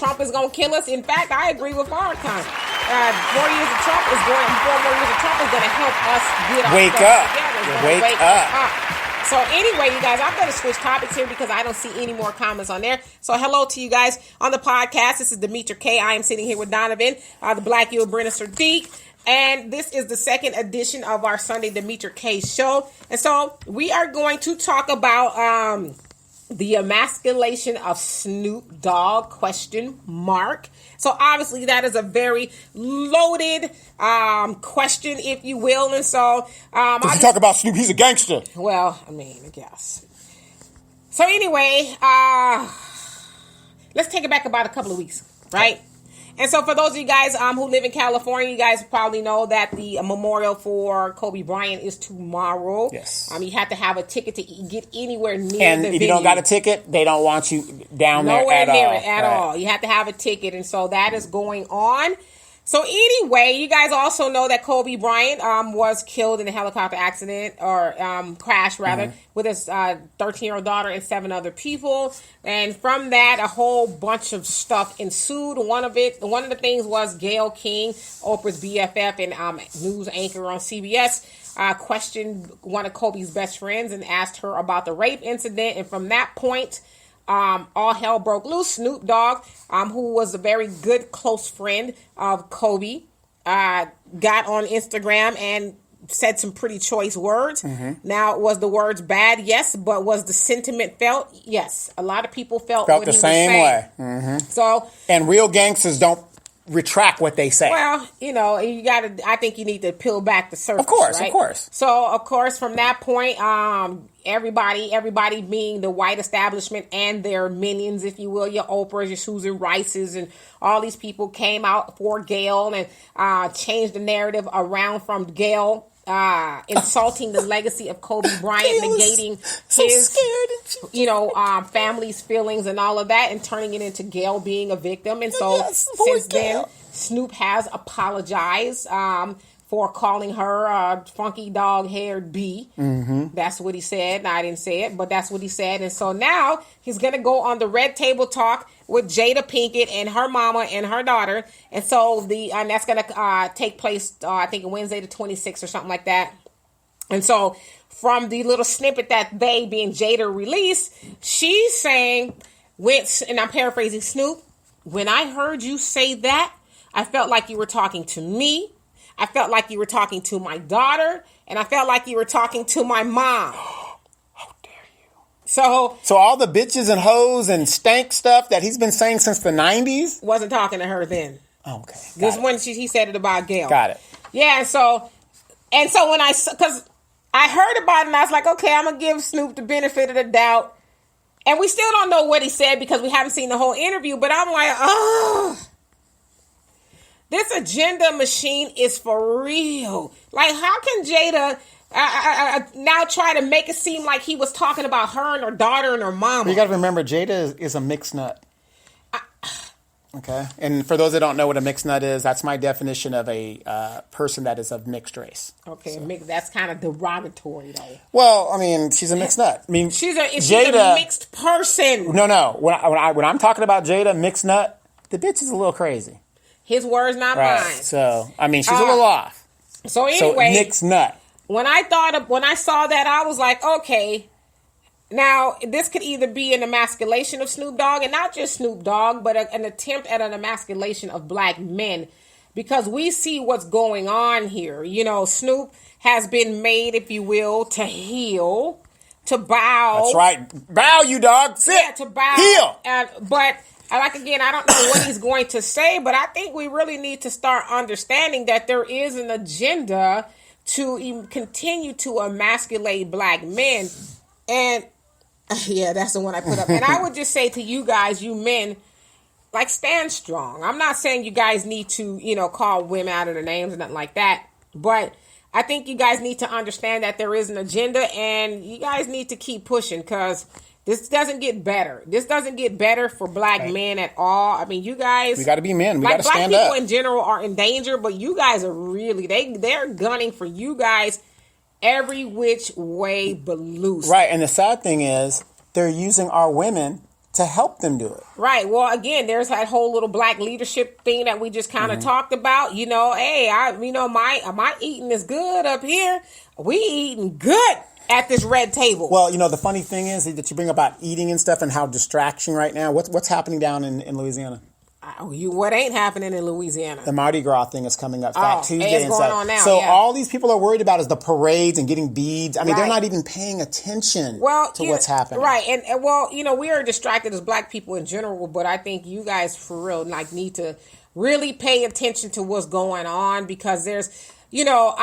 Trump is going to kill us. In fact, I agree with Farrakhan. 4 years of Trump is going. 4 more years of Trump is going to help us get our wake stuff up. together. Wake up. So anyway, you guys, I'm going to switch topics here because I don't see any more comments on there. So hello to you guys on the podcast. This is Demetra K. I am sitting here with Donovan, the Black Yule Brenner Sadiq. And this is the second edition of our Sunday Demetra K show. And so we are going to talk about the emasculation of Snoop Dogg, ? So obviously that is a very loaded question, if you will. And so if you talk about Snoop, he's a gangster. Well, I mean, I guess. So anyway, let's take it back about a couple of weeks, right? And so for those of you guys who live in California, you guys probably know that the memorial for Kobe Bryant is tomorrow. Yes. You have to have a ticket to get anywhere near the venue. And if you don't got a ticket, they don't want you down there at all. Nowhere near it at all. You have to have a ticket. And so that is going on. So anyway, you guys also know that Kobe Bryant was killed in a helicopter accident or crash rather with his 13-year-old daughter and 7 other people. And from that, a whole bunch of stuff ensued. One of the things was Gayle King, Oprah's BFF and news anchor on CBS, questioned one of Kobe's best friends and asked her about the rape incident. And from that point, all hell broke loose. Snoop Dogg, who was a very good close friend of Kobe, got on Instagram and said some pretty choice words. Now, was the words bad? Yes. But was the sentiment felt? Yes. A lot of people felt what the he same was way. So, and real gangsters don't retract what they say. Well, I think you need to peel back the surface. Of course. So, of course, from that point, everybody being the white establishment and their minions, if you will, your Oprahs, your Susan Rices, and all these people came out for Gayle and changed the narrative around from Gayle insulting the legacy of Kobe Bryant, negating his, family's feelings and all of that, and turning it into Gayle being a victim. And so since then, Snoop has apologized for calling her a funky dog-haired bee. That's what he said. I didn't say it, but that's what he said. And so now he's going to go on the Red Table Talk with Jada Pinkett and her mama and her daughter. And so that's going to take place, I think, Wednesday the 26th or something like that. And so from the little snippet that they, being Jada, released, she's saying, and I'm paraphrasing, Snoop, when I heard you say that, I felt like you were talking to me. I felt like you were talking to my daughter, and I felt like you were talking to my mom. How dare you? So all the bitches and hoes and stank stuff that he's been saying since the 90s? Wasn't talking to her then. Oh, okay. This when he said it about Gayle. Got it. Yeah, and so because I heard about it, and I was like, okay, I'm going to give Snoop the benefit of the doubt. And we still don't know what he said because we haven't seen the whole interview, but I'm like, oh, this agenda machine is for real. Like, how can Jada now try to make it seem like he was talking about her and her daughter and her mama? You got to remember, Jada is a mixed nut. Okay? And for those that don't know what a mixed nut is, that's my definition of a person that is of mixed race. Okay, so. That's kind of derogatory, though. Well, I mean, she's a mixed nut. I mean, she's a mixed person. No. When I'm talking about Jada, mixed nut, the bitch is a little crazy. His words, not mine. So, I mean, she's a little off. So anyway, mixed nut. When I saw that, I was like, okay, now this could either be an emasculation of Snoop Dogg, and not just Snoop Dogg, but an attempt at an emasculation of black men, because we see what's going on here. Snoop has been made, if you will, to heel, to bow. That's right. Bow, you dog. Sit. Yeah, to bow. Heel. But again, I don't know what he's going to say, but I think we really need to start understanding that there is an agenda to continue to emasculate black men. And yeah, that's the one I put up. And I would just say to you guys, you men, like, stand strong. I'm not saying you guys need to, call women out of their names and nothing like that. But I think you guys need to understand that there is an agenda, and you guys need to keep pushing, because this doesn't get better. This doesn't get better for black men at all. I mean, you guys... We got to be men. We got to stand up. Black people in general are in danger, but you guys are really... They're gunning for you guys every which way but loose. Right, and the sad thing is, they're using our women to help them do it. Right. Well, again, there's that whole little black leadership thing that we just kind of talked about. You know, hey, my eating is good up here. We eating good at this red table. Well, you know, the funny thing is that you bring about eating and stuff and how distraction right now. What's happening down in Louisiana? What ain't happening in Louisiana? The Mardi Gras thing is coming up Fat Tuesday it's and going stuff. on now, so yeah. all these people are worried about is the parades and getting beads. I mean, they're Right. not even paying attention to what's happening. Right. And well, you know, we are distracted as black people in general, but I think you guys for real need to really pay attention to what's going on, because there's, you know,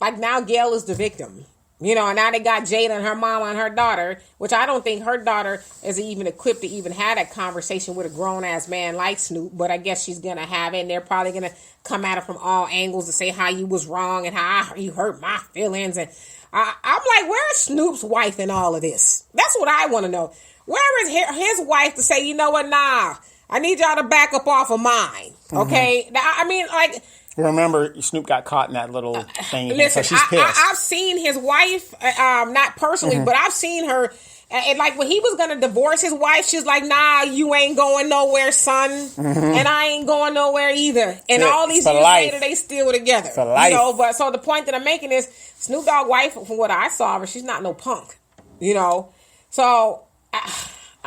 like now Gail is the victim. You know, and now they got Jada and her mama and her daughter, which I don't think her daughter is even equipped to even have that conversation with a grown-ass man like Snoop, but I guess she's going to have it, and they're probably going to come at her from all angles to say how you was wrong and how you hurt my feelings. And I'm like, where's Snoop's wife in all of this? That's what I want to know. Where is his wife to say, you know what, nah, I need y'all to back up off of mine, okay? I mean, like... Remember, Snoop got caught in that little thing, Listen, so she's pissed. I've seen his wife, not personally, but I've seen her. And like when he was going to divorce his wife, she's like, nah, you ain't going nowhere, son. And I ain't going nowhere either. And all these years later, they still together. For life. You know, but so the point that I'm making is Snoop Dogg's wife, from what I saw of her, she's not no punk. You know? So...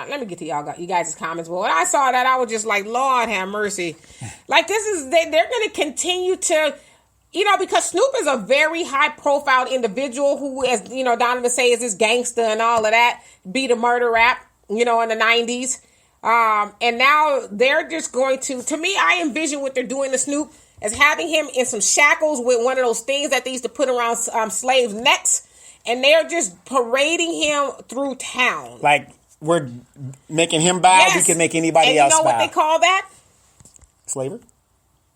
let me get to you guys' comments. But when I saw that, I was just like, Lord have mercy. Like, they're going to continue to, you know, because Snoop is a very high-profile individual who, as, you know, Donovan say, is this gangster and all of that, beat a murder rap, you know, in the 90s. And now they're just going to me, I envision what they're doing to Snoop as having him in some shackles with one of those things that they used to put around slaves' necks. And they're just parading him through town. Like... We're making him bow. Yes. We can make anybody else bow. And you know what they call that? Slavery?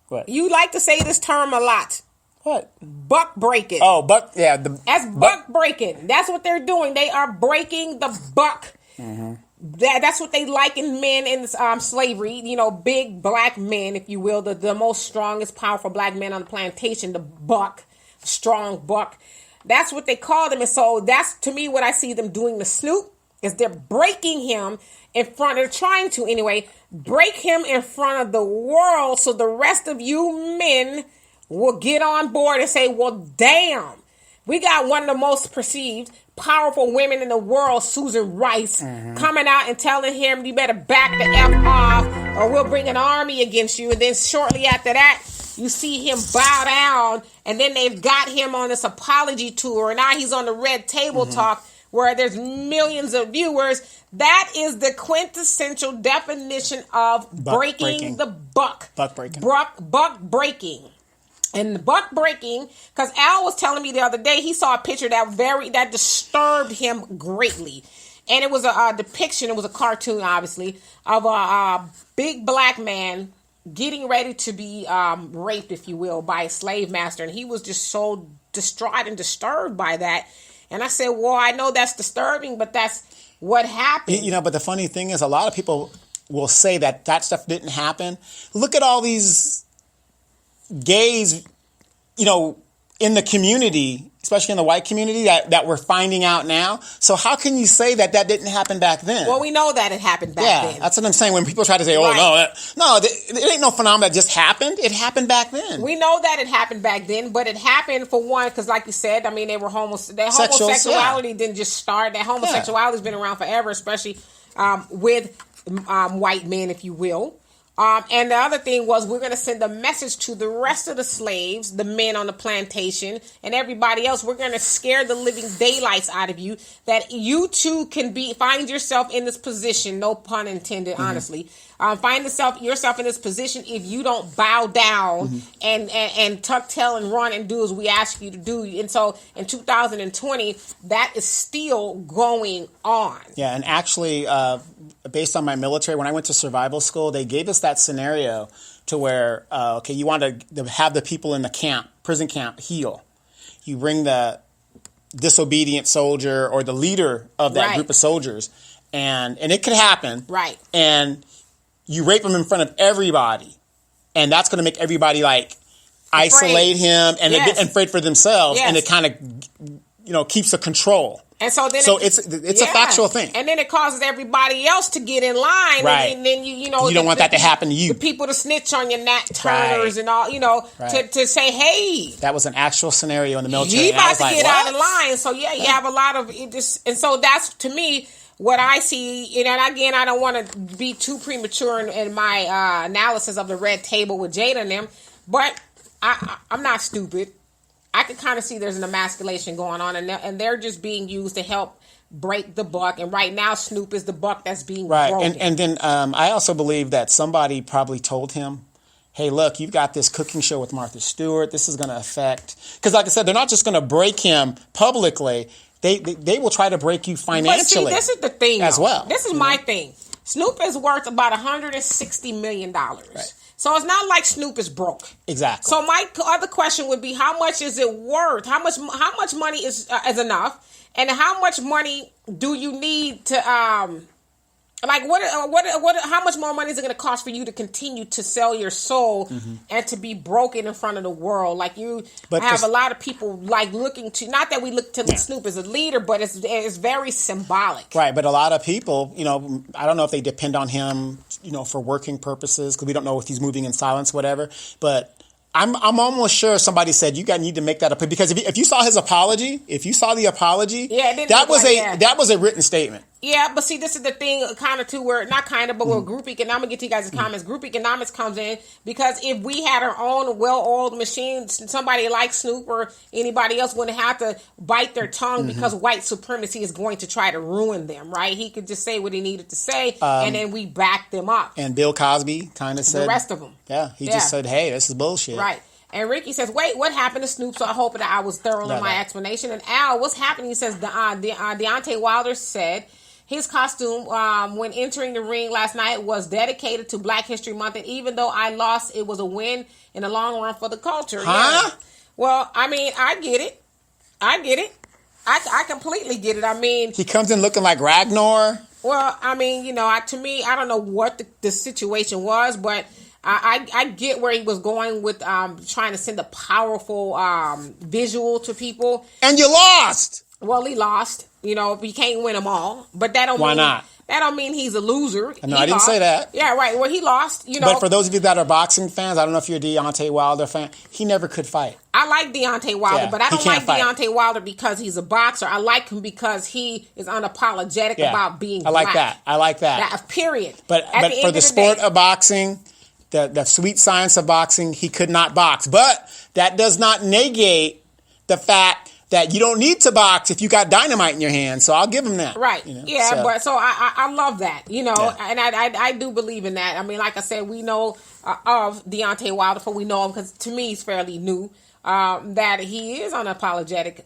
What? You like to say this term a lot. What? Buck breaking. Oh, buck. Yeah. That's buck breaking. That's what they're doing. They are breaking the buck. That's what they like in men in slavery. You know, big black men, if you will. The most strongest, powerful black men on the plantation. The buck. Strong buck. That's what they call them. And so that's, to me, what I see them doing to Snoop. Is they're breaking him in front, they're trying to anyway, break him in front of the world so the rest of you men will get on board and say, well, damn, we got one of the most perceived powerful women in the world, Susan Rice, coming out and telling him, you better back the F off or we'll bring an army against you. And then shortly after that, you see him bow down, and then they've got him on this apology tour, and now he's on the Red Table Talk, where there's millions of viewers. That is the quintessential definition of breaking the buck. Buck breaking. Buck breaking. And the buck breaking, because Al was telling me the other day, he saw a picture that disturbed him greatly. And it was a depiction, it was a cartoon, obviously, of a big black man getting ready to be raped, if you will, by a slave master. And he was just so distraught and disturbed by that. And I said, well, I know that's disturbing, but that's what happened. You know, but the funny thing is a lot of people will say that stuff didn't happen. Look at all these gays, you know, in the community, especially in the white community, that we're finding out now. So how can you say that didn't happen back then? Well, we know that it happened back then. Yeah, that's what I'm saying. When people try to say, it ain't no phenomenon that just happened. It happened back then. We know that it happened back then, but it happened for one, because like you said, I mean, they were homosexuality didn't just start. That homosexuality's been around forever, especially with white men, if you will. And the other thing was, we're going to send a message to the rest of the slaves, the men on the plantation, and everybody else. We're going to scare the living daylights out of you, that you too can find yourself in this position. No pun intended, honestly. Find yourself in this position if you don't bow down and tuck tail and run and do as we ask you to do. And so in 2020, that is still going on. Yeah, and actually, based on my military, when I went to survival school, they gave us that scenario to where, you want to have the people in the prison camp heal. You bring the disobedient soldier or the leader of that group of soldiers, and it could happen. Right. And you rape him in front of everybody, and that's going to make everybody isolate him and afraid for themselves, and it kind of keeps the control. And so then it's a factual thing. And then it causes everybody else to get in line. Right. And then you don't want that to happen to you. The people to snitch on your Nat Turners and all, to say, hey, that was an actual scenario in the military. He about to get out of line. So you have a lot of it just, and so that's to me what I see. And again, I don't want to be too premature in my analysis of the red table with Jada and them, but I'm not stupid. I can kind of see there's an emasculation going on, and they're just being used to help break the buck. And right now, Snoop is the buck that's being broken. And then I also believe that somebody probably told him, hey, look, you've got this cooking show with Martha Stewart. This is going to affect... Because like I said, they're not just going to break him publicly. They will try to break you financially. But see, this is the thing, as well. This is my thing. Snoop is worth about $160 million. Right. So it's not like Snoop is broke. Exactly. So my other question would be, how much is it worth? How much money is enough? And how much money do you need to how much more money is it going to cost for you to continue to sell your soul and to be broken in front of the world? Like have a lot of people like looking to, not that we look to Snoop as a leader, but it's very symbolic. Right. But a lot of people, I don't know if they depend on him, for working purposes, because we don't know if he's moving in silence, whatever. But I'm almost sure somebody said you need to make that up, because if you saw his apology, that was a written statement. Yeah, but see, this is the thing, kind of too, where not kind of, but where group economics. I'm gonna get to you guys' comments. Group economics comes in because if we had our own well-oiled machine, somebody like Snoop or anybody else wouldn't have to bite their tongue because white supremacy is going to try to ruin them. Right? He could just say what he needed to say, and then we back them up. And Bill Cosby kind of said the rest of them. Yeah, he just said, "Hey, this is bullshit." Right. And Ricky says, wait, what happened to Snoop? So I hope that I was thorough in my explanation. And Al, what's happening? He says, Deontay Wilder said his costume when entering the ring last night was dedicated to Black History Month. And even though I lost, it was a win in the long run for the culture. Huh? Yeah. Well, I mean, I get it. I completely get it. I mean, he comes in looking like Ragnar. Well, I mean, to me, I don't know what the situation was, but I get where he was going with trying to send a powerful visual to people. And you lost. Well, he lost. You can't win them all. But that don't Why mean, not? That don't mean he's a loser. No, I didn't say that. Yeah, right. Well, he lost. But for those of you that are boxing fans, I don't know if you're a Deontay Wilder fan. He never could fight. I like Deontay Wilder, but I don't like Deontay Wilder because he's a boxer. I like him because he is unapologetic about being black. I like that. Period. But for the sport of boxing, the sweet science of boxing, he could not box. But that does not negate the fact that you don't need to box if you got dynamite in your hand. So I'll give him that. Right. But so I love that, and I do believe in that. I mean, like I said, we know of Deontay Wilder, for we know him because to me he's fairly new, that he is unapologetic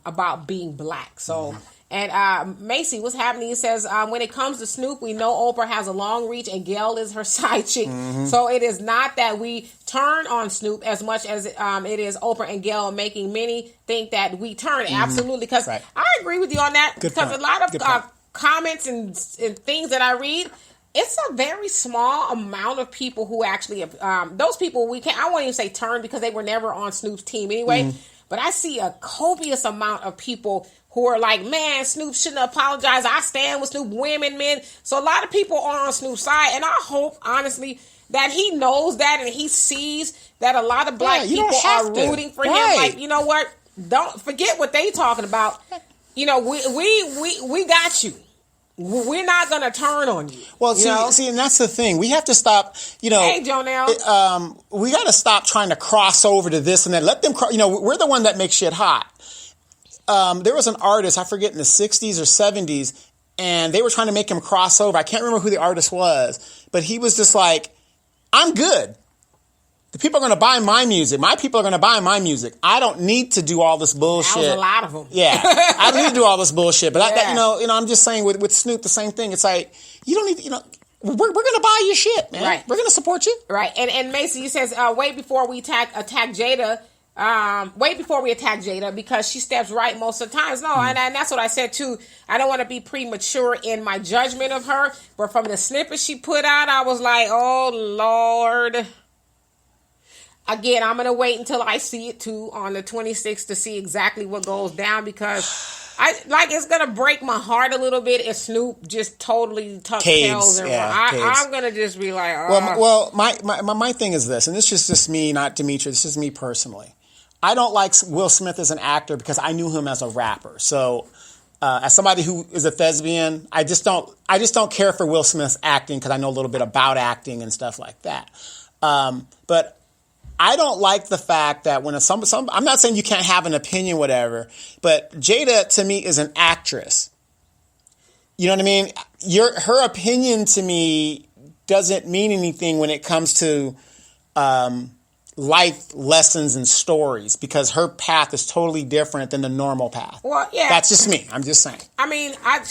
about being black. So. And Macy, what's happening? He says, when it comes to Snoop, we know Oprah has a long reach and Gail is her side chick. So it is not that we turn on Snoop as much as it is Oprah and Gail making many think that we turn. Absolutely. Because I agree with you on that. Because a lot of comments and things that I read, it's a very small amount of people who actually, those people, I won't even say turn because they were never on Snoop's team anyway. But I see a copious amount of people who are like, man, Snoop shouldn't apologize. I stand with Snoop, women, men. So a lot of people are on Snoop's side. And I hope, honestly, that he knows that and he sees that a lot of black people are rooting for him. Like, you know what? Don't forget what they talking about. We got you. We're not going to turn on you. Well, see, and that's the thing. We have to stop, Hey, Jonelle. We got to stop trying to cross over to this and that. Let them, we're the one that makes shit hot. There was an artist, I forget, in the 60s or 70s, and they were trying to make him cross over. I can't remember who the artist was, but he was just like, I'm good. The people are going to buy my music. My people are going to buy my music. I don't need to do all this bullshit. That was a lot of them. Yeah. I don't need to do all this bullshit. But I'm just saying with Snoop, the same thing. It's like, you don't need to, we're going to buy your shit, man. Right. We're going to support you. Right. And Macy, says, wait before we attack Jada. Wait before we attack Jada because she steps right most of the times. No, and that's what I said too. I don't want to be premature in my judgment of her, but from the snippet she put out, I was like, oh Lord. Again, I'm going to wait until I see it too on the 26th to see exactly what goes down because It's gonna break my heart a little bit if Snoop just totally tucks tails and I'm gonna just be like, well, my thing is this, and this is just me, not Demetri. This is me personally. I don't like Will Smith as an actor because I knew him as a rapper. So, as somebody who is a thespian, I just don't care for Will Smith's acting because I know a little bit about acting and stuff like that. But I don't like the fact that when I'm not saying you can't have an opinion, whatever, but Jada to me is an actress. You know what I mean? Her opinion to me doesn't mean anything when it comes to life lessons and stories because her path is totally different than the normal path. Well, yeah. That's just me. I'm just saying. I mean, I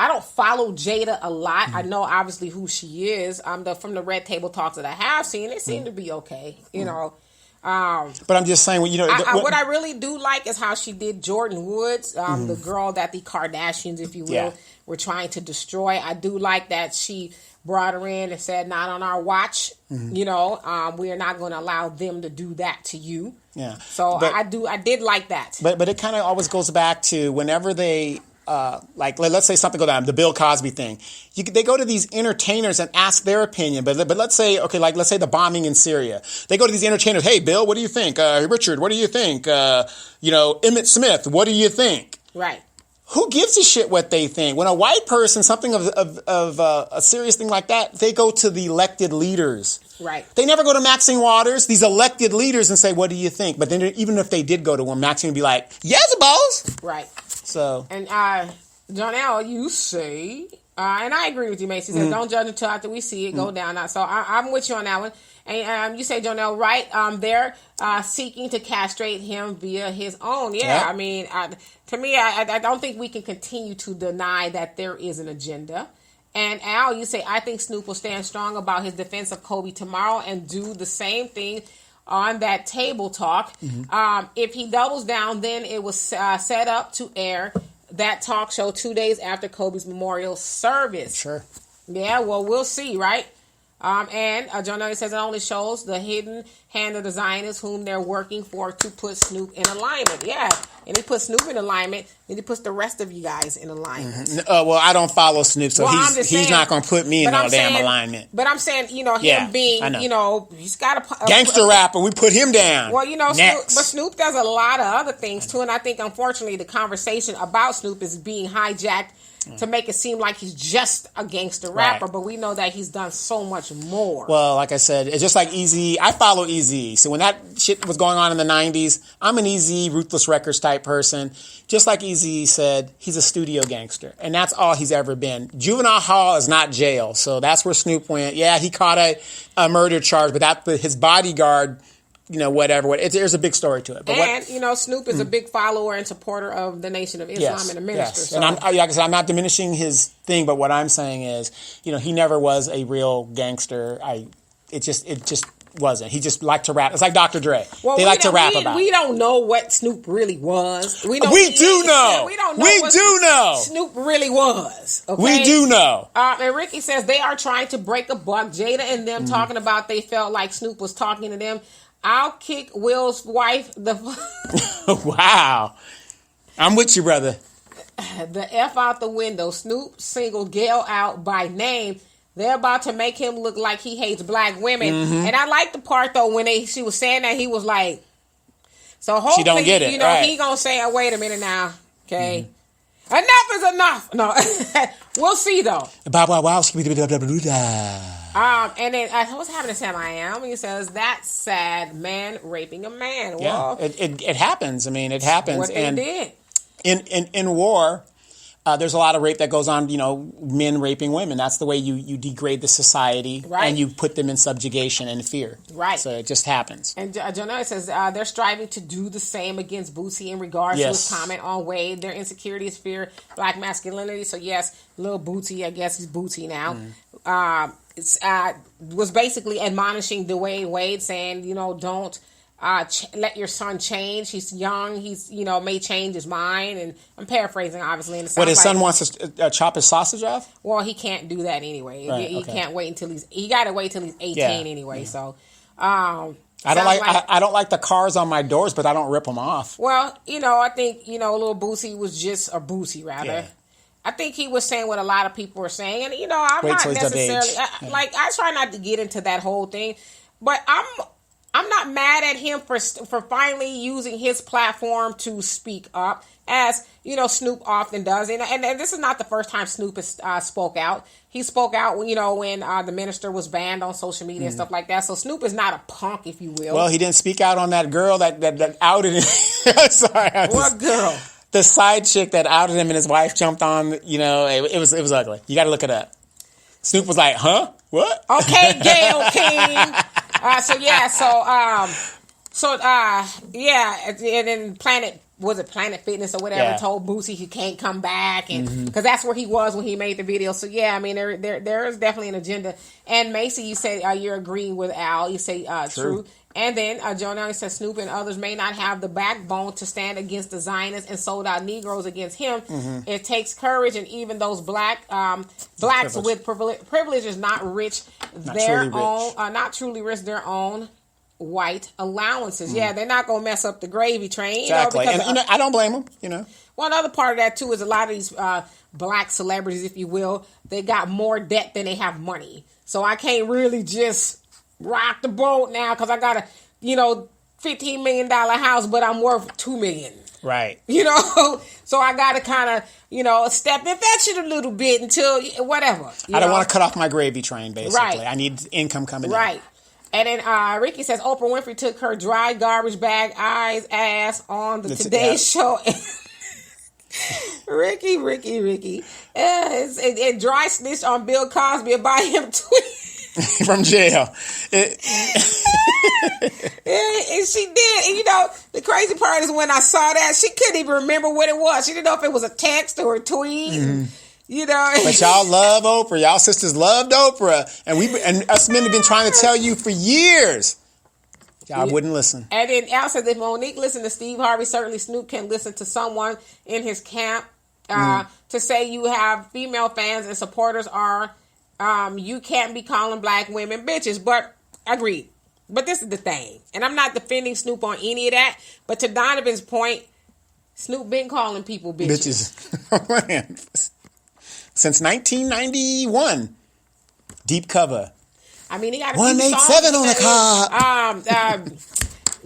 don't follow Jada a lot. I know obviously who she is. From the Red Table Talks that I have seen, it seemed to be okay. You know. But I'm just saying, what I really do like is how she did Jordan Woods, the girl that the Kardashians, if you will, were trying to destroy. I do like that she brought her in and said, "Not on our watch." We are not going to allow them to do that to you. Yeah. So I did like that. But it kind of always goes back to whenever they. Let's say something go down, the Bill Cosby thing. They go to these entertainers and ask their opinion. But let's say, let's say the bombing in Syria. They go to these entertainers. Hey, Bill, what do you think? Richard, what do you think? Emmett Smith, what do you think? Right. Who gives a shit what they think? When a white person, something of a serious thing like that, they go to the elected leaders. Right. They never go to Maxine Waters, these elected leaders, and say, what do you think? But then even if they did go to him, Maxine would be like, yes, boss. Right. So. And Jonelle, you say, and I agree with you, Mace. He says, don't judge until after we see it go down. So I'm with you on that one. And you say, Jonelle, right? They're seeking to castrate him via his own. Yeah, I mean, to me, I don't think we can continue to deny that there is an agenda. And Al, you say, I think Snoop will stand strong about his defense of Kobe tomorrow and do the same thing on that table talk. If he doubles down, then it was set up to air that talk show 2 days after Kobe's memorial service. Sure. Yeah, well, we'll see, right? And John Elliott says it only shows the hidden hand of the Zionists whom they're working for to put Snoop in alignment. Yeah, and he puts Snoop in alignment, and he puts the rest of you guys in alignment. Well, I don't follow Snoop, so he's not going to put me in no damn alignment. But I'm saying, him being, he's got a gangster rapper. We put him down. Well, Snoop does a lot of other things too, and I think unfortunately the conversation about Snoop is being hijacked to make it seem like he's just a gangster rapper, but we know that he's done so much more. Well, like I said, it's just like Eazy. I follow Eazy. So when that shit was going on in the 90s, I'm an Eazy, Ruthless Records type person. Just like Eazy said, he's a studio gangster. And that's all he's ever been. Juvenile hall is not jail. So that's where Snoop went. Yeah, he caught a murder charge, but his bodyguard... whatever. There's a big story to it. But Snoop is a big follower and supporter of the Nation of Islam and a minister. Yes. So. And like I said, I'm not diminishing his thing, but what I'm saying is, he never was a real gangster. It just wasn't. He just liked to rap. It's like Dr. Dre. Well, they like to rap about. We don't know what Snoop really was. We do know. We don't know. We do know. Snoop really was. Okay? We do know. And Ricky says they are trying to break a buck. Jada and them talking about they felt like Snoop was talking to them. I'll kick Will's wife Wow. I'm with you, brother. The F out the window. Snoop singled Gail out by name. They're about to make him look like he hates black women. And I like the part, though, when she was saying that, he was like... So hopefully, she don't get it, he going to say, wait a minute now, okay? Enough is enough. No, we'll see, though. And then what's happening to Sam I Am? He says, that's sad, man raping a man. Yeah, well, it happens. I mean, it happens. What they did. In war, there's a lot of rape that goes on, men raping women. That's the way you degrade the society, and you put them in subjugation and fear. Right. So it just happens. And Jonah says they're striving to do the same against Boosie in regards to his comment on Wade. Their insecurity is fear, black masculinity. So yes, little Boosie, I guess he's Boosie now, was basically admonishing Dwayne Wade, saying, don't... let your son change. He's young. He's, may change his mind. And I'm paraphrasing, obviously. And his son wants to chop his sausage off? Well, he can't do that anyway. Right, he can't wait until he got to wait till he's 18 anyway. So, I don't like the cars on my doors, but I don't rip them off. Well, I think, little Boosie was just a Boosie, rather. Yeah. I think he was saying what a lot of people were saying. And, I'm not necessarily... I try not to get into that whole thing. But I'm not mad at him for finally using his platform to speak up, as, Snoop often does. And this is not the first time Snoop has spoke out. He spoke out, when the minister was banned on social media and stuff like that. So Snoop is not a punk, if you will. Well, he didn't speak out on that girl that outed him. Sorry. What girl? The side chick that outed him and his wife jumped on, it was ugly. You got to look it up. Snoop was like, huh? What? Okay, Gail King. And then Planet Fitness or whatever told Boosie he can't come back, and because that's where he was when he made the video. So there is definitely an agenda. And Macy, you say you're agreeing with Al. You say true. And then Joe Nelly says Snoop and others may not have the backbone to stand against the Zionists and sold out Negroes against him. It takes courage, and even those blacks with privilege is not rich, not truly rich, their own white allowances. Yeah, they're not going to mess up the gravy train. Exactly. And I don't blame them, One other part of that, too, is a lot of these black celebrities, if you will, they got more debt than they have money. So I can't really just rock the boat now because I got a, $15 million house, but I'm worth $2 million. Right. So I got to kind of, step and fetch it a little bit until whatever. I don't want to cut off my gravy train, basically. Right. I need income coming in. Right. And then Ricky says Oprah Winfrey took her dry garbage bag ass on the Today Show. Ricky. And dry snitch on Bill Cosby about him tweeting. From jail. And she did. And the crazy part is when I saw that, she couldn't even remember what it was. She didn't know if it was a text or a tweet. But y'all love Oprah. Y'all sisters loved Oprah. And us men have been trying to tell you for years. Y'all wouldn't listen. And then Al says, if Monique listened to Steve Harvey, certainly Snoop can listen to someone in his camp to say you have female fans and supporters are, you can't be calling black women bitches. But agreed. But this is the thing. And I'm not defending Snoop on any of that. But to Donovan's point, Snoop been calling people bitches. Since 1991. Deep cover. I mean, he got a 187 on the car.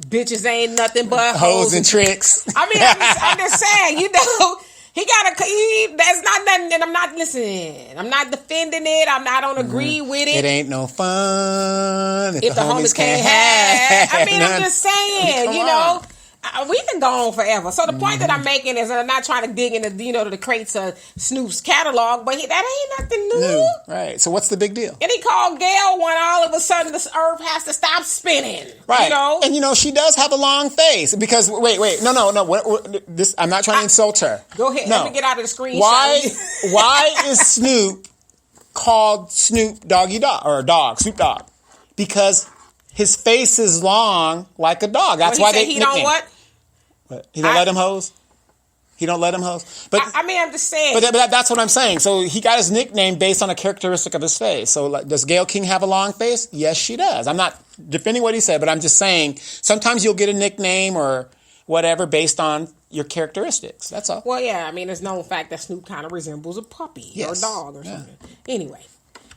Bitches ain't nothing but hoes and tricks. I mean, I'm just saying, he got that's not nothing, and I'm not listening. I'm not defending it. I don't agree with it. It ain't no fun if the homies can't have. I mean, I'm just saying, we've been gone forever. So the point that I'm making is I'm not trying to dig into, the crates of Snoop's catalog, but that ain't nothing new. Right. So what's the big deal? And he called Gail when all of a sudden this earth has to stop spinning. Right. And she does have a long face because wait. No. This I'm not trying to insult her. Go ahead. Let me get out of the screen. Why is Snoop called Snoop Doggy Dog or Snoop Dogg? Because his face is long like a dog. That's why they don't what? He don't let him hose? He don't let him hose? But I'm just saying. But that's what I'm saying. So he got his nickname based on a characteristic of his face. So does Gayle King have a long face? Yes, she does. I'm not defending what he said, but I'm just saying sometimes you'll get a nickname or whatever based on your characteristics. That's all. Well, yeah. I mean, it's known fact that Snoop kind of resembles a puppy or a dog or something. Anyway.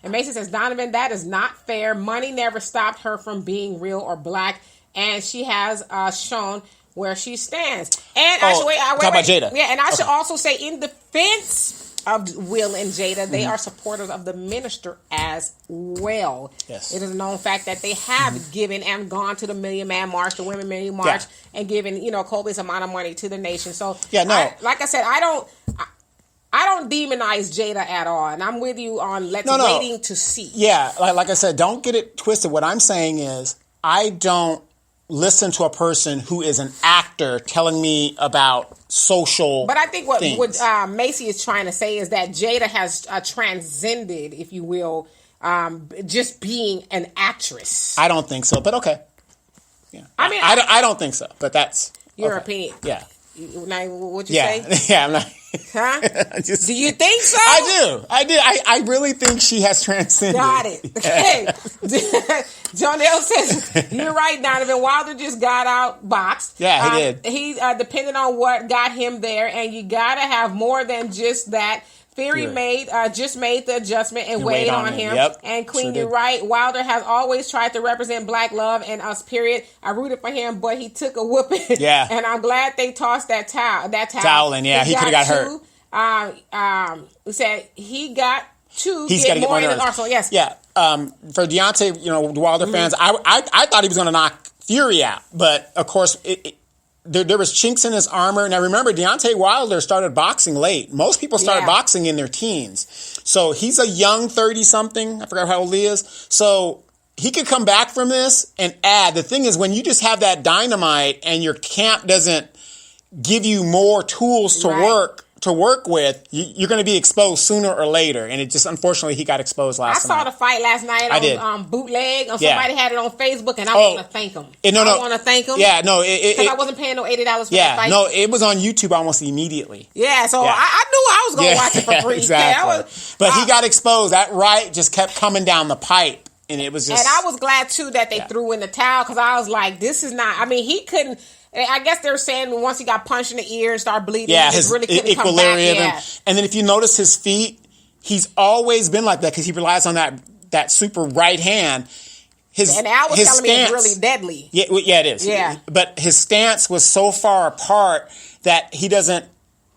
And Mason says, Donovan, that is not fair. Money never stopped her from being real or black, and she has shown where she stands. And I should talk about Jada. Yeah, and I should also say, in defense of Will and Jada, they are supporters of the minister as well. Yes, it is a known fact that they have given and gone to the Million Man March, the Women Million March, and given copious amount of money to the nation. So like I said, I don't demonize Jada at all, and I'm with you on waiting to see. Yeah, like I said, don't get it twisted. What I'm saying is I don't listen to a person who is an actor telling me about social But I think what Macy is trying to say is that Jada has transcended, if you will, just being an actress. I don't think so, but okay. Yeah. I don't think so, but that's your opinion. Yeah. Now, what you say? Yeah, I'm not. Huh? Do you think so? I do. I really think she has transcended. Got it. Okay. Jonelle says, you're right, Donovan. Wilder just got out boxed. Yeah, he did. He depended on what got him there, and you got to have more than just that. Fury just made the adjustment and weighed on him. Yep. And Queen, Sure you're right. Wilder has always tried to represent black love and us, period. I rooted for him, but he took a whooping. Yeah. And I'm glad they tossed that towel. Toweling, yeah. He could have got hurt. We said he got to He's get got more to in get his arsenal. Yes. Yeah. For Deontay, the Wilder fans, I thought he was going to knock Fury out. But, of course, there was chinks in his armor. Now, remember, Deontay Wilder started boxing late. Most people started boxing in their teens. So he's a young 30-something. I forgot how old he is. So he could come back from this and add. The thing is, when you just have that dynamite and your camp doesn't give you more tools to work with, you're going to be exposed sooner or later. And it just, unfortunately, he got exposed last night. I saw the fight last night on Bootleg. Somebody had it on Facebook, and I want to thank him. I want to thank him. Yeah, no. Because I wasn't paying no $80 for that fight. No, it was on YouTube almost immediately. Yeah, so I knew I was going to watch it for free. Exactly. But he got exposed. That right just kept coming down the pipe. And it was just... And I was glad, too, that they threw in the towel, because I was like, this is not... I mean, he couldn't... I guess they're saying once he got punched in the ear and started bleeding, he just really couldn't come back. Yeah. And then if you notice his feet, he's always been like that because he relies on that super right hand. And Al was telling me it's really deadly. Yeah, it is. Yeah. But his stance was so far apart that he doesn't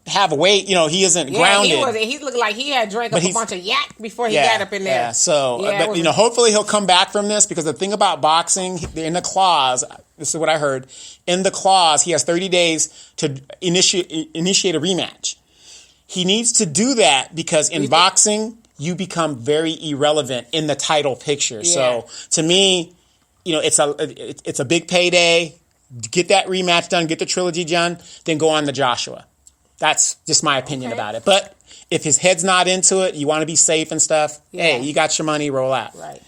have weight. He isn't grounded. He looked like he had drank up a bunch of yak before he got up in there. Yeah, so, hopefully he'll come back from this, because the thing about boxing, in the clause, this is what I heard, in the clause, he has 30 days to initiate a rematch. He needs to do that because in boxing, you become very irrelevant in the title picture. Yeah. So, to me, it's a big payday. Get that rematch done, get the trilogy done, then go on to Joshua. That's just my opinion about it. But if his head's not into it, you want to be safe and stuff, hey, you got your money, roll out. Right.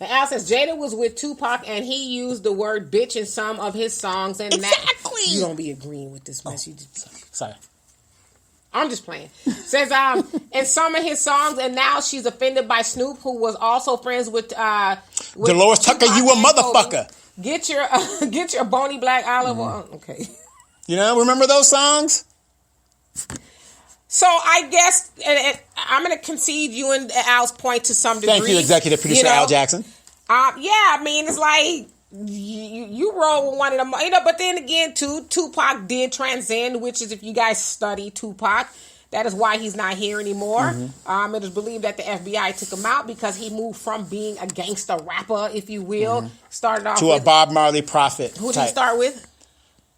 And Al says, Jada was with Tupac and he used the word bitch in some of his songs. And exactly. You don't be agreeing with this mess. Sorry. I'm just playing. Says, in some of his songs, and now she's offended by Snoop, who was also friends with Dolores Tucker, you a motherfucker. Kobe. Get your bony black olive oil. Okay. Remember those songs? So I guess I'm going to concede you and Al's point to some degree. Thank you, executive producer Al Jackson. I mean, it's like you roll with one of them, but then again, too, Tupac did transcend, which is, if you guys study Tupac, that is why he's not here anymore. Mm-hmm. It is believed that the FBI took him out because he moved from being a gangster rapper, if you will, started off to a Bob Marley prophet. Who did he start with?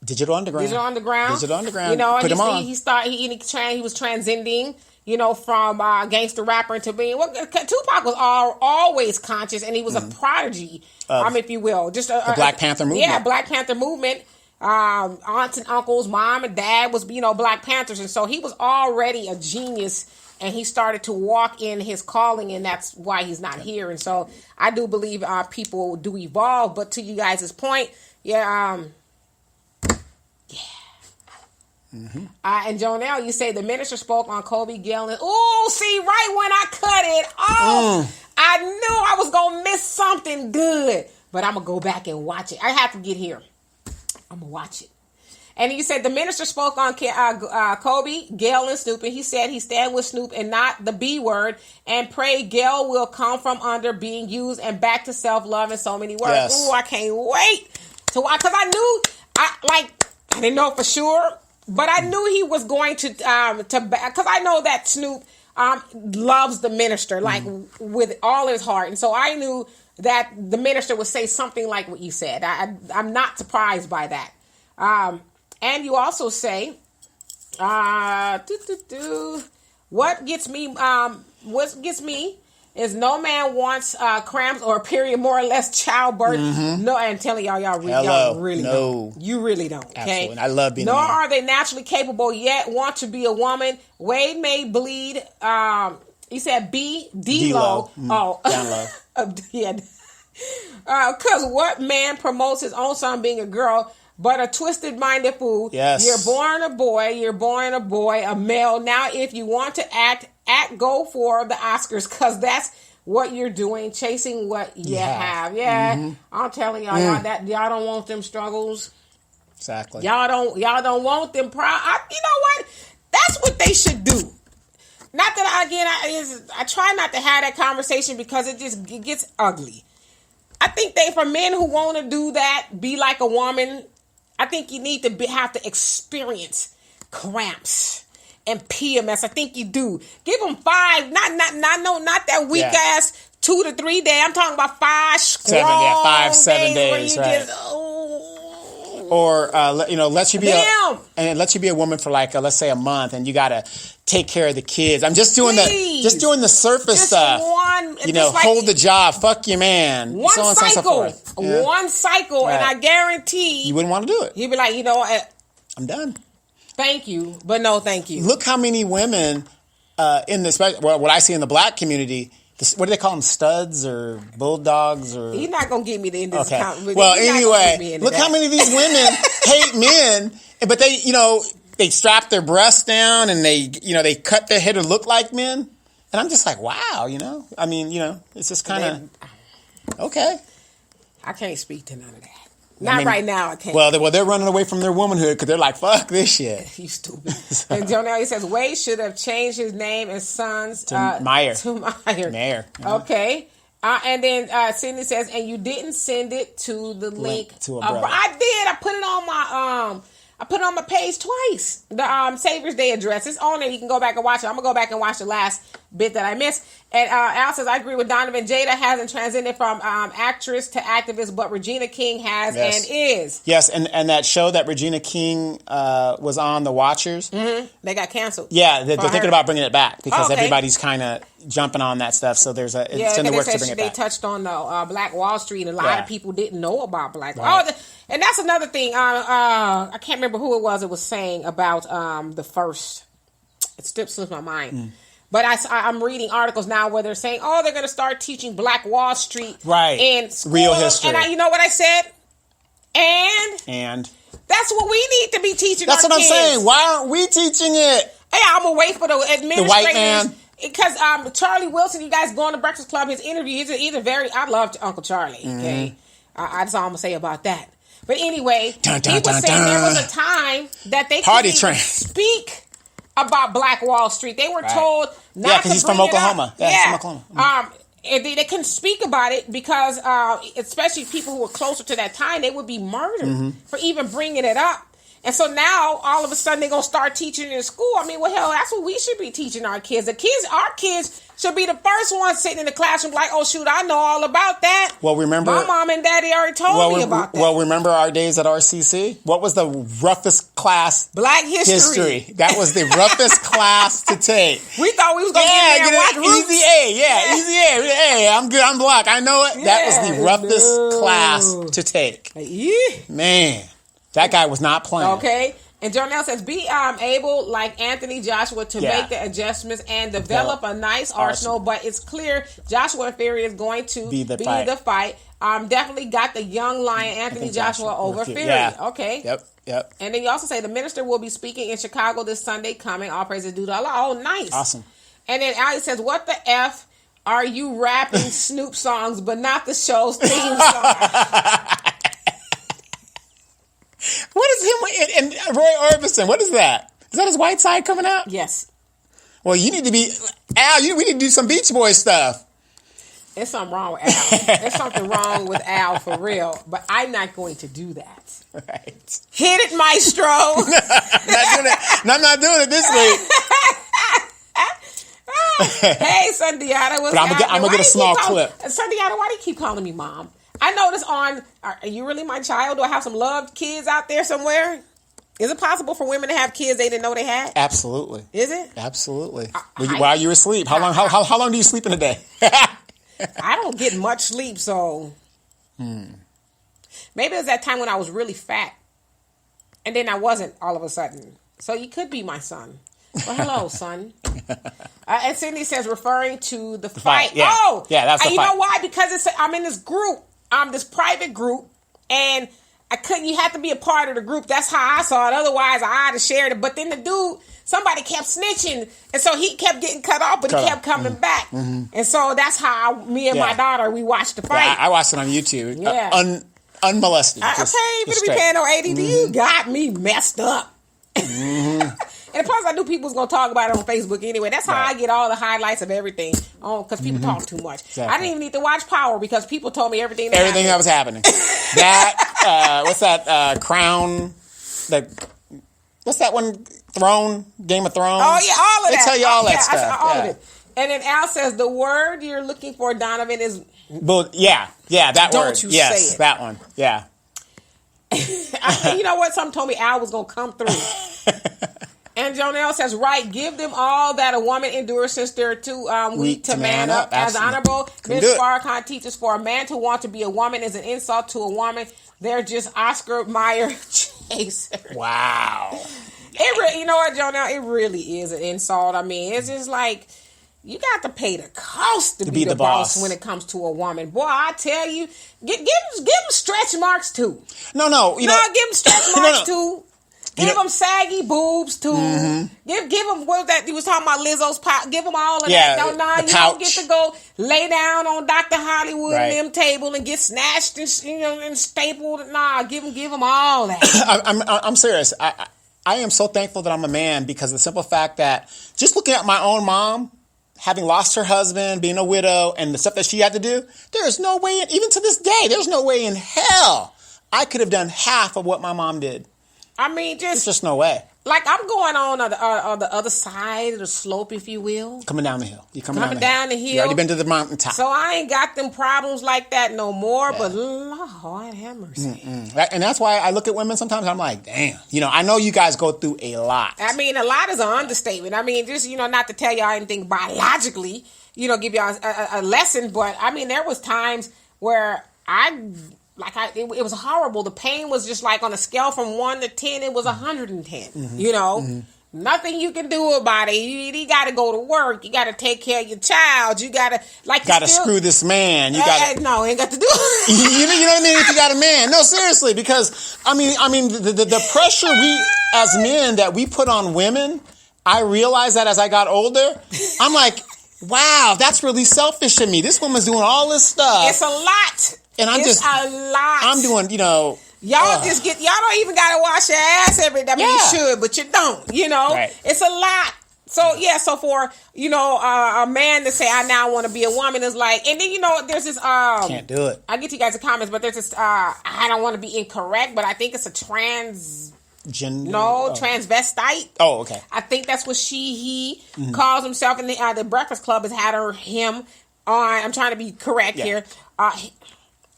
Digital Underground. Put him on. He was transcending, from gangster rapper to being. Tupac was always conscious, and he was a prodigy, if you will, just the Black Panther movement. Yeah, Black Panther movement. Aunts and uncles, mom and dad was, Black Panthers, and so he was already a genius, and he started to walk in his calling, and that's why he's not here. And so I do believe people do evolve. But to you guys' point, Mm-hmm. And Jonelle, you say the minister spoke on Kobe Gillen. Oh, see, right when I cut it off, I knew I was going to miss something good. But I'm going to go back and watch it. I have to get here. I'm going to watch it. And you said the minister spoke on Kobe, Gail, and Snoop. And he said he stand with Snoop and not the B word. And pray Gail will come from under being used and back to self-love in so many words. Yes. Ooh, I can't wait to watch. Because I didn't know for sure. But I knew he was going to because I know that Snoop loves the minister, like, with all his heart. And so I knew that the minister would say something like what you said. I'm not surprised by that. And you also say, what gets me is no man wants cramps or a period, more or less childbirth. Mm-hmm. No, I'm telling y'all really don't. You really don't. Okay, absolutely. I love being. Nor are they naturally capable yet want to be a woman. Wade may bleed. He said D-Lo. Oh, down low. Yeah. Because what man promotes his own son being a girl? but a twisted-minded fool. Yes. You're born a boy, a male. Now, if you want to act, go for the Oscars, because that's what you're doing, chasing what you have. Yeah, I'm telling y'all, y'all don't want them struggles. Exactly. Y'all don't want them. You know what? That's what they should do. Not that I try not to have that conversation because it gets ugly. I think for men who want to do that, be like a woman, I think you need to have to experience cramps and PMS. I think you do. Give them 5, not that weak ass 2 to 3 day. I'm talking about 5 strong 7 days where you right. just or lets you be a woman for like let's say a month, and you gotta take care of the kids. I'm just doing the surface stuff. Hold the job, fuck your man. One so on cycle, and so forth. one cycle, right. And I guarantee you wouldn't want to do it. You'd be like, I'm done. Thank you, but no, thank you. Look how many women in this. What I see in the black community. What do they call them? Studs or bulldogs? Or you're not gonna get me to end this account. Well, anyway, look how many of these women hate men, but they strap their breasts down and they cut their hair to look like men, and I'm just like, wow, I mean, it's just kind of okay. I can't speak to none of that. Not right now, I can't. Well, they're running away from their womanhood because they're like, fuck this shit. You stupid. And Jonelle, he says, Wade should have changed his name and sons to Meyer. Mayer. Okay. And then Cindy says, and you didn't send it to the link. To a brother. I did. I put it on my page twice. The Savior's Day address. It's on there. You can go back and watch it. I'm going to go back and watch the last bit that I missed. And Al says, I agree with Donovan. Jada hasn't transitioned from actress to activist, but Regina King has and is. Yes, and that show that Regina King was on, The Watchers. Mm-hmm. They got canceled. Yeah, they're thinking about bringing it back because everybody's kind of jumping on that stuff. So it's in the works to bring it back. They touched on the Black Wall Street, and a lot of people didn't know about Black Wall Street. And that's another thing. I can't remember who it was saying about the first. It slips my mind. But I'm reading articles now where they're saying, they're going to start teaching Black Wall Street in school. Real history. And you know what I said? And that's what we need to be teaching our kids. That's what I'm saying. Why aren't we teaching it? Hey, I'm going to wait for the administrators. The white man. Because Charlie Wilson, you guys go on the Breakfast Club, his interview, I loved Uncle Charlie, okay? That's all I'm going to say about that. But anyway, he was saying there was a time that they couldn't speak about Black Wall Street. They were told not to bring he's from Oklahoma. It up. He's from Oklahoma. They couldn't speak about it because, especially people who were closer to that time, they would be murdered for even bringing it up. And so now, all of a sudden, they're going to start teaching in school. I mean, well, hell, that's what we should be teaching our kids. Our kids should be the first ones sitting in the classroom like, oh, shoot, I know all about that. Well, remember... My mom and daddy already told me about that. Well, remember our days at RCC? What was the roughest class? Black history. That was the roughest class to take. We thought we was going to get there and watch Roots. Easy A, easy A. Hey, I'm good, I'm black. I know it. That was the roughest class to take. Man. That guy was not playing. Okay. And Jonelle says, be able, like Anthony Joshua, to make the adjustments and develop a nice arsenal. But it's clear Joshua Fury is going to be the fight. Definitely got the young lion, Anthony Joshua over Fury. Yeah. Okay. Yep. And then you also say the minister will be speaking in Chicago this Sunday coming. All praises due to Allah. Oh, nice. Awesome. And then Ali says, what the F are you rapping Snoop songs, but not the show's theme song? What is him and Roy Orbison? What is that? Is that his white side coming out? Yes. Well, you need to be Al. We need to do some Beach Boy stuff. There's something wrong with Al. There's something wrong with Al for real. But I'm not going to do that. Right. Hit it, maestro. I'm not doing it this week. Hey, Sundiata. But I'm gonna get a small clip. Sundiata, why do you keep calling me mom? I noticed are you really my child? Do I have some loved kids out there somewhere? Is it possible for women to have kids they didn't know they had? Absolutely. Is it? Absolutely. While you were asleep. How long do you sleep in a day? I don't get much sleep, so maybe it was that time when I was really fat. And then I wasn't all of a sudden. So you could be my son. Well, hello, son. And Cindy says, referring to the fight. Yeah. Oh! Yeah, that's the fight. You know why? Because I'm in this group. This private group, and I couldn't. You had to be a part of the group. That's how I saw it. Otherwise, I'd have shared it. But then the dude, somebody kept snitching, and so he kept getting cut off, but he kept coming back. And so that's how me and my daughter, we watched the fight. Yeah, I watched it on YouTube. Yeah. Unmolested. I ain't gonna be paying no ADD. You got me messed up. And plus, I knew people was gonna talk about it on Facebook anyway. That's how I get all the highlights of everything. Because people talk too much. Exactly. I didn't even need to watch Power because people told me everything that was happening. That what's that Crown? What's that one? Game of Thrones. Oh yeah, all of that. They tell you all that stuff. All of it. And then Al says the word you're looking for, Donovan, is. But that word. Don't you say it? That one. Yeah. You know what? Something told me Al was gonna come through. And Jonelle says, right, give them all that a woman endures since they're too weak to man up. As Honorable Ms. Farrakhan teaches, for a man to want to be a woman is an insult to a woman. They're just Oscar Mayer chasers. Wow. You know what, Jonelle? It really is an insult. I mean, it's just like, you got to pay the cost to be the boss when it comes to a woman. Boy, I tell you, give them stretch marks too. No. Give them stretch marks too. Give them saggy boobs too. Give them what that you was talking about, Lizzo's pouch. Give them all of that. You don't get to go lay down on Dr. Hollywood and them table and get snatched and stapled. Nah, give them all that. I'm serious. I am so thankful that I'm a man because of the simple fact that just looking at my own mom, having lost her husband, being a widow, and the stuff that she had to do, there is no way, even to this day, there's no way in hell I could have done half of what my mom did. I mean, there's just no way. Like, I'm going on the other side of the slope, if you will. Coming down the hill. You're coming down the hill. You already been to the mountaintop. So I ain't got them problems like that no more, but Lord have mercy. And that's why I look at women sometimes, I'm like, damn. I know you guys go through a lot. I mean, a lot is an understatement. I mean, just, not to tell y'all anything biologically, give y'all a lesson, but I mean, there was times where it was horrible. The pain was just like on a scale from 1 to 10, it was 110. Nothing you can do about it. You got to go to work. You got to take care of your child. You got to screw this man. You no, ain't got to do it. You know what I mean? If you got a man, no, seriously, because I mean, the pressure we as men that we put on women, I realized that as I got older, I'm like, wow, that's really selfish of me. This woman's doing all this stuff. It's a lot. And it's a lot. I'm doing, y'all don't even gotta wash your ass every day. I mean, you should, but you don't. Right. It's a lot. So for a man to say I now want to be a woman is like, and then there's this can't do it. I'll get to you guys in comments, but there's this I don't want to be incorrect, but I think it's a transvestite. Oh, okay. I think that's what he calls himself, and the Breakfast Club has had him on. I'm trying to be correct here.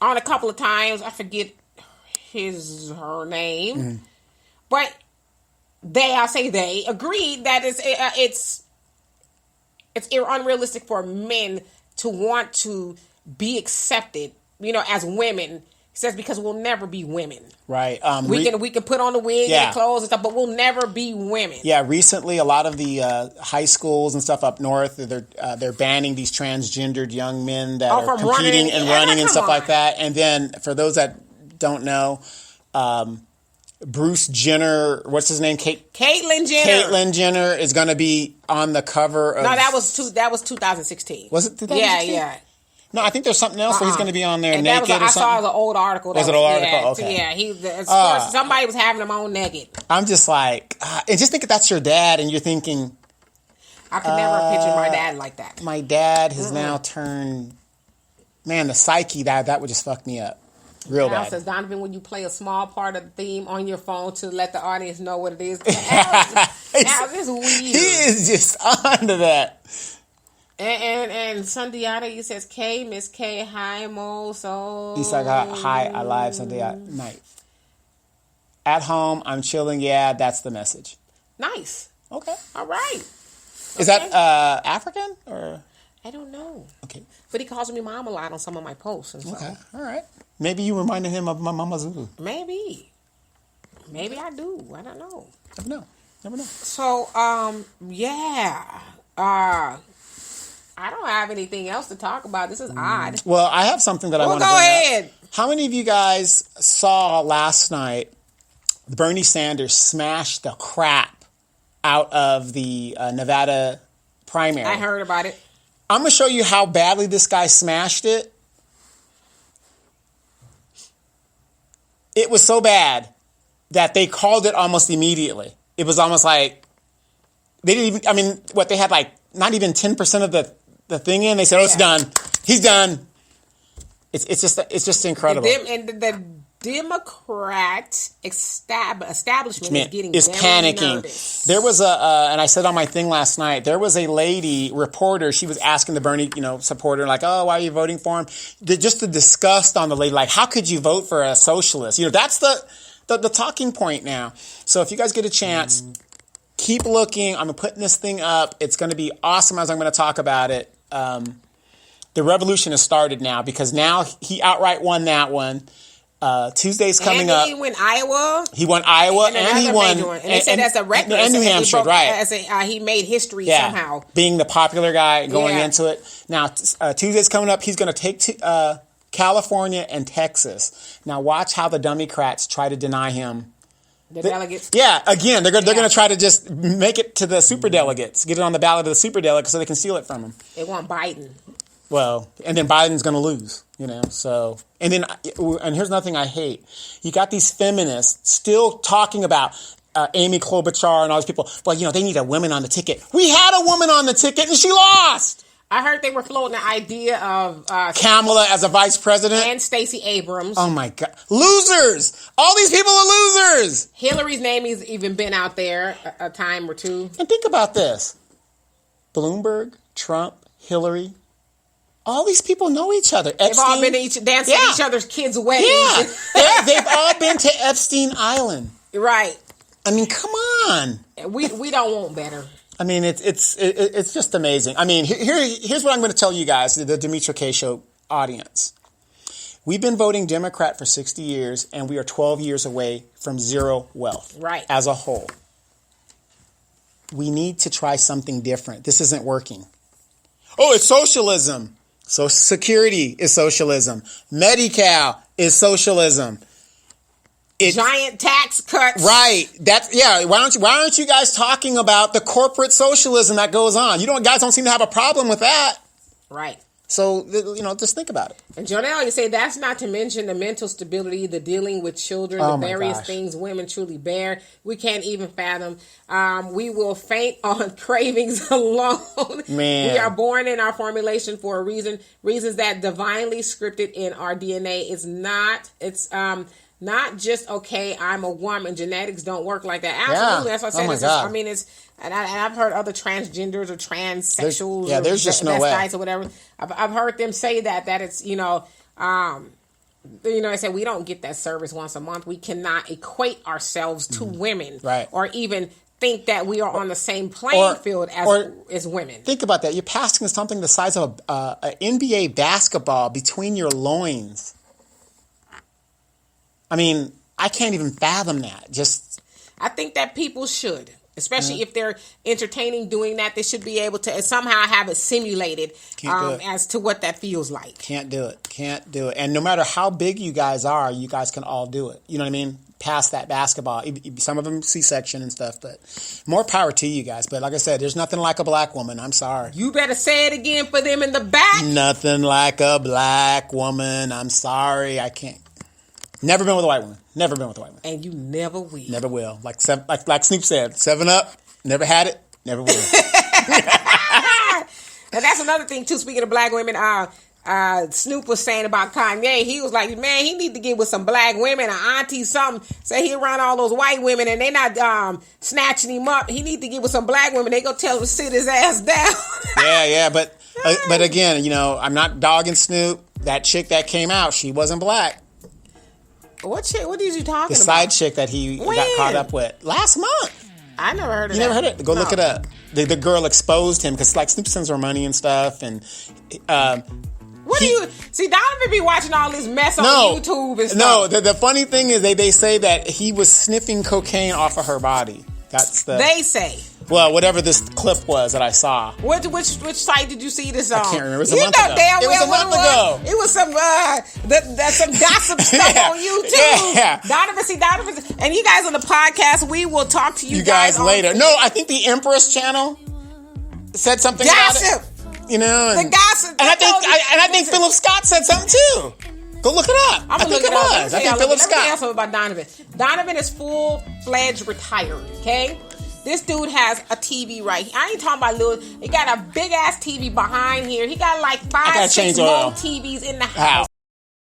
On a couple of times, I forget her name, but they agreed that it's unrealistic for men to want to be accepted, as women. He says because we'll never be women. Right. We can put on the wig and clothes and stuff, but we'll never be women. Yeah. Recently, a lot of the high schools and stuff up north, they're banning these transgendered young men that are competing and running and stuff like that. And then for those that don't know, Bruce Jenner, what's his name? Caitlyn Jenner. Caitlyn Jenner is going to be on the cover of. No, that was 2016. Was it 2016? Yeah. No, I think there's something else where he's going to be on there naked or something. I saw the old article. Was it an old article? Okay. Yeah, somebody was having him on naked. I'm just like, and just think if that's your dad and you're thinking. I could never picture my dad like that. My dad has now turned, man, the psyche, that would just fuck me up. Real bad. Says, Donovan, when you play a small part of the theme on your phone to let the audience know what it is. Al is weird. He is just onto that. And Sundiata, he says, K, Miss K, hi, Mo, so. He's like, hi, alive, Sundiata, night. At home, I'm chilling, that's the message. Nice. Okay. All right. Is that African, or? I don't know. Okay. But he calls me mom a lot on some of my posts. And so. Okay, all right. Maybe you reminded him of my Mama Zulu. Maybe I do. I don't know. Never know. So, I don't have anything else to talk about. This is odd. Well, I have something that I want to go bring ahead. up. How many of you guys saw last night Bernie Sanders smashed the crap out of the Nevada primary? I heard about it. I'm going to show you how badly this guy smashed it. It was so bad that they called it almost immediately. It was almost like they didn't even, I mean, what, they had like not even 10% of the thing in. They said, oh, it's done. He's done. It's just incredible. The Democrat establishment is panicking. Nervous. There was and I said on my thing last night, there was a lady reporter. She was asking the Bernie, supporter, like, oh, why are you voting for him? Just the disgust on the lady, like, how could you vote for a socialist? That's the talking point now. So if you guys get a chance, keep looking. I'm putting this thing up. It's going to be awesome as I'm going to talk about it. The revolution has started now because now he outright won that one. Tuesday's coming up. He won Iowa. He won Iowa and he won. And they said that's a record. And New Hampshire, right. He made history somehow. Being the popular guy going into it. Now, Tuesday's coming up. He's going to take California and Texas. Now, watch how the Democrats try to deny him. The delegates? Yeah, again, they're going to try to just make it to the superdelegates, get it on the ballot of the superdelegates so they can steal it from him. They want Biden. Well, and then Biden's going to lose, so. And here's nothing I hate. You got these feminists still talking about Amy Klobuchar and all these people. Well, they need a woman on the ticket. We had a woman on the ticket and she lost. I heard they were floating the idea of Kamala as a vice president. And Stacey Abrams. Oh, my God. Losers. All these people are losers. Hillary's name has even been out there a time or two. And think about this. Bloomberg, Trump, Hillary. All these people know each other. Epstein. They've all been dancing at each other's kids' weddings. Yeah. They've all been to Epstein Island. Right. I mean, come on. We don't want better. I mean, it's just amazing. I mean, here's what I'm going to tell you guys, the Demetra K Show audience. We've been voting Democrat for 60 years, and we are 12 years away from zero wealth. Right. As a whole. We need to try something different. This isn't working. Oh, it's socialism. Social Security is socialism. Medi-Cal is socialism. Giant tax cuts. Right. Why aren't you guys talking about the corporate socialism that goes on? Guys don't seem to have a problem with that. Right. So, just think about it. And Jonelle, you say that's not to mention the mental stability, the dealing with children, the various things women truly bear. We can't even fathom. We will faint on cravings alone. Man. We are born in our formulation for a reason. Reasons that divinely scripted in our DNA. It's not just, okay, I'm a woman. Genetics don't work like that. Absolutely. Yeah. That's what I said. And I've heard other transgenders or transsexuals there's just no way. or whatever. I've heard them say that it's, they say we don't get that service once a month. We cannot equate ourselves to women. Right. Or even think that we are on the same playing field as women. Think about that. You're passing something the size of an NBA basketball between your loins. I mean, I can't even fathom that. I think that people should, especially if they're entertaining doing that. They should be able to somehow have it simulated as to what that feels like. Can't do it. And no matter how big you guys are, you guys can all do it. You know what I mean? Past that basketball. Some of them C-section and stuff, but more power to you guys. But like I said, there's nothing like a black woman. I'm sorry. You better say it again for them in the back. Nothing like a black woman. I'm sorry. I can't. Never been with a white woman. And you never will. Never will. Like Snoop said, 7 Up, never had it, never will. And that's another thing, too, speaking of black women, Snoop was saying about Kanye. He was like, man, he need to get with some black women, an auntie, something. Say he around all those white women and they not snatching him up. He need to get with some black women. They go tell him to sit his ass down. Yeah, but again, I'm not dogging Snoop. That chick that came out, she wasn't black. What chick? What is you talking about? The side chick that he got caught up with last month. I never heard of that. You never heard it? Go look it up. The girl exposed him because Snoop sends her money and stuff. And what do you see? Donovan be watching all this mess on YouTube and stuff. No, the funny thing is they say that he was sniffing cocaine off of her body. They say. Well, whatever this clip was that I saw. Which site did you see this on? I can't remember. It was a you month know ago. damn It was well a what month ago. It was some that's some gossip stuff Yeah. on YouTube. Yeah. Donovan, and you guys on the podcast, we will talk to you guys on later. No, I think the Empress channel said something about gossip. it. You know, The gossip. and I think Philip Scott said something too. Go look it up. I'm I gonna think look it it up. was. I think Philip Let me tell you Scott. something about Donovan. Donovan is full-fledged retired. Okay. This dude has a TV right here. I ain't talking about little. He got a big ass TV behind here. He got like 5, 6 change more oil. TVs in the house. How?